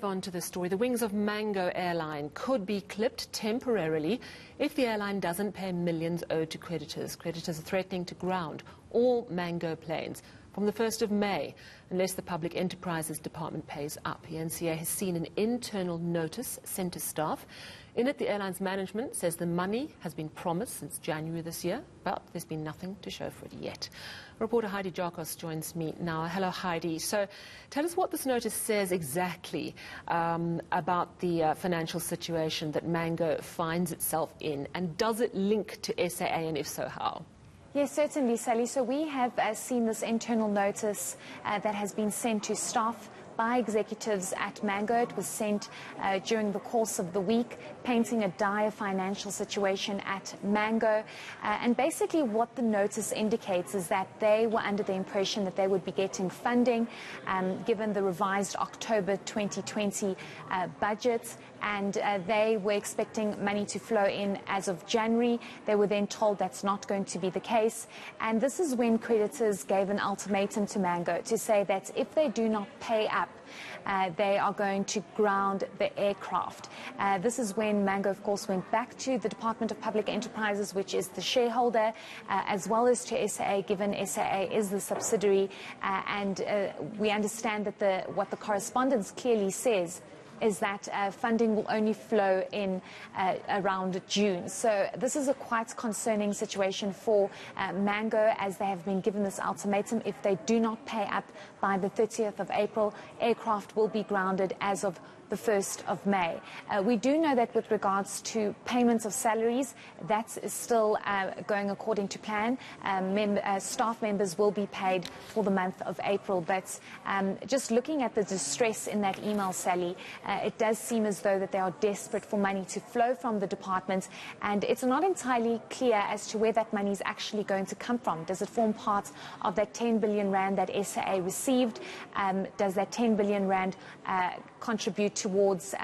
On to the story. The wings of Mango Airline could be clipped temporarily if the airline doesn't pay millions owed to creditors. Creditors are threatening to ground all Mango planes from the 1st of May unless the Public Enterprises Department pays up. The eNCA has seen an internal notice sent to staff. In it, the airline's management says the money has been promised since January this year, but there's been nothing to show for it yet. Reporter Heidi Giokos joins me now. Hello, Heidi. So tell us what this notice says exactly about the financial situation that Mango finds itself in, and does it link to SAA, and if so, how? Yes, certainly, Sally. So we have seen this internal notice that has been sent to staff by executives at Mango. It was sent during the course of the week, painting a dire financial situation at Mango. And basically what the notice indicates is that they were under the impression that they would be getting funding given the revised October 2020 budget. And they were expecting money to flow in as of January. They were then told that's not going to be the case. And this is when creditors gave an ultimatum to Mango to say that if they do not pay up, they are going to ground the aircraft. This is when Mango, of course, went back to the Department of Public Enterprises, which is the shareholder, as well as to SAA, given SAA is the subsidiary. And we understand that what the correspondence clearly says is that funding will only flow in around June. So this is a quite concerning situation for Mango, as they have been given this ultimatum. If they do not pay up by the 30th of April, aircraft will be grounded as of the 1st of May. We do know that with regards to payments of salaries, that is still going according to plan. Staff members will be paid for the month of April. But just looking at the distress in that email, Sally, it does seem as though that they are desperate for money to flow from the department. And it's not entirely clear as to where that money is actually going to come from. Does it form part of that 10 billion rand that SAA received? Does that 10 billion rand contribute towards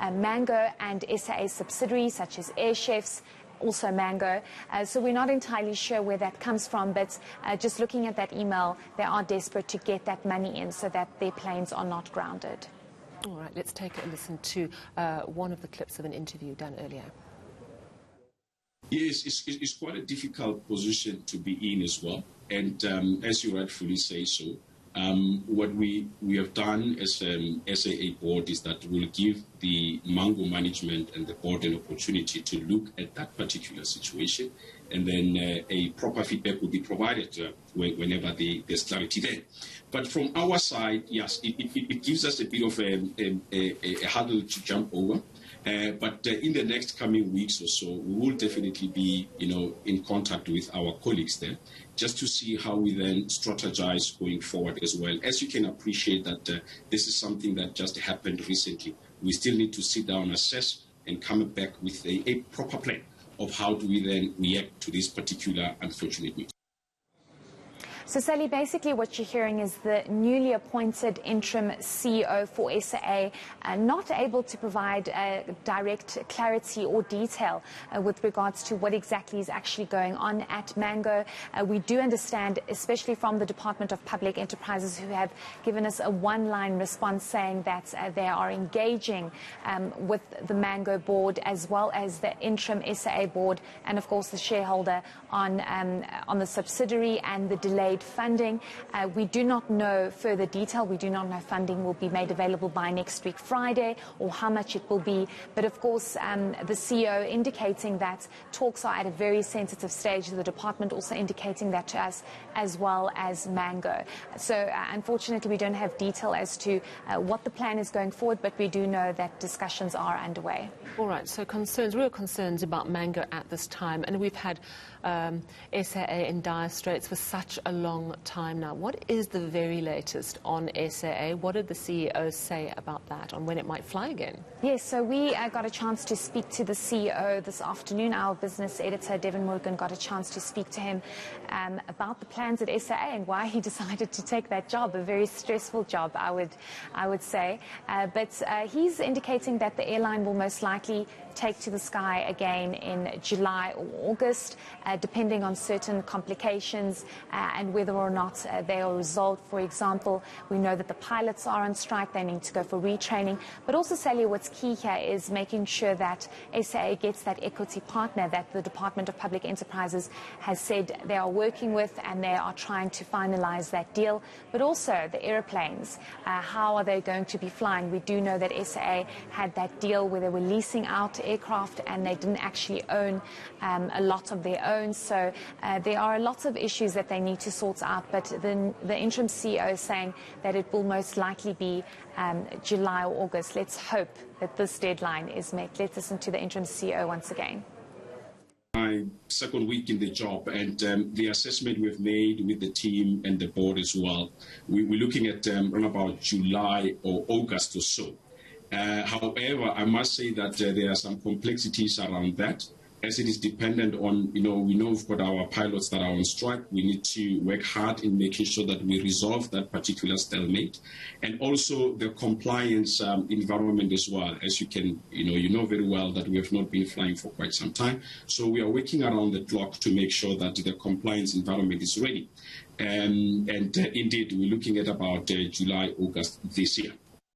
Mango and SAA subsidiaries such as Air Chefs, also Mango? So we're not entirely sure where that comes from, but just looking at that email, they are desperate to get that money in so that their planes are not grounded. All right, let's take a listen to one of the clips of an interview done earlier. Yes, it's quite a difficult position to be in as well. And as you rightfully say so, what we have done as SAA board is that we'll give the Mango management and the board an opportunity to look at that particular situation, and then a proper feedback will be provided whenever there's clarity there. But from our side, yes, it gives us a bit of a hurdle to jump over. But in the next coming weeks or so, we will definitely be, in contact with our colleagues there, just to see how we then strategize going forward as well. As you can appreciate that this is something that just happened recently. We still need to sit down, assess, and come back with a proper plan of how do we then react to this particular unfortunate news. So, Sally, basically what you're hearing is the newly appointed interim CEO for SAA not able to provide direct clarity or detail with regards to what exactly is actually going on at Mango. We do understand, especially from the Department of Public Enterprises, who have given us a one-line response saying that they are engaging with the Mango board as well as the interim SAA board and, of course, the shareholder on the subsidiary and the delayed funding. We do not know further detail. We do not know if funding will be made available by next week Friday or how much it will be. But of course, the CEO indicating that talks are at a very sensitive stage. The department also indicating that to us, as well as Mango. So unfortunately, we don't have detail as to what the plan is going forward, but we do know that discussions are underway. All right, so real concerns about Mango at this time. And we've had SAA in dire straits for such a long time now. What is the very latest on SAA? What did the CEO say about that, on when it might fly again? Yes, so we got a chance to speak to the CEO this afternoon. Our business editor, Devin Morgan, got a chance to speak to him about the plans at SAA and why he decided to take that job, a very stressful job, I would say. But he's indicating that the airline will most likely take to the sky again in July or August, depending on certain complications and whether or not they are resolved. For example, we know that the pilots are on strike. They need to go for retraining. But also, Sally, what's key here is making sure that SAA gets that equity partner that the Department of Public Enterprises has said they are working with, and they are trying to finalize that deal. But also the airplanes, how are they going to be flying? We do know that SAA had that deal where they were leasing out aircraft and they didn't actually own a lot of their own. So there are lots of issues that they need to sort out, but the interim CEO is saying that it will most likely be July or August. Let's hope that this deadline is met. Let's listen to the interim CEO once again. My second week in the job, and the assessment we've made with the team and the board as well, we're looking at around about July or August or so. However, I must say that there are some complexities around that, as it is dependent on, we know we've got our pilots that are on strike. We need to work hard in making sure that we resolve that particular stalemate, and also the compliance environment as well. As you can, you know very well that we have not been flying for quite some time. So we are working around the clock to make sure that the compliance environment is ready. And indeed, we're looking at about July, August this year.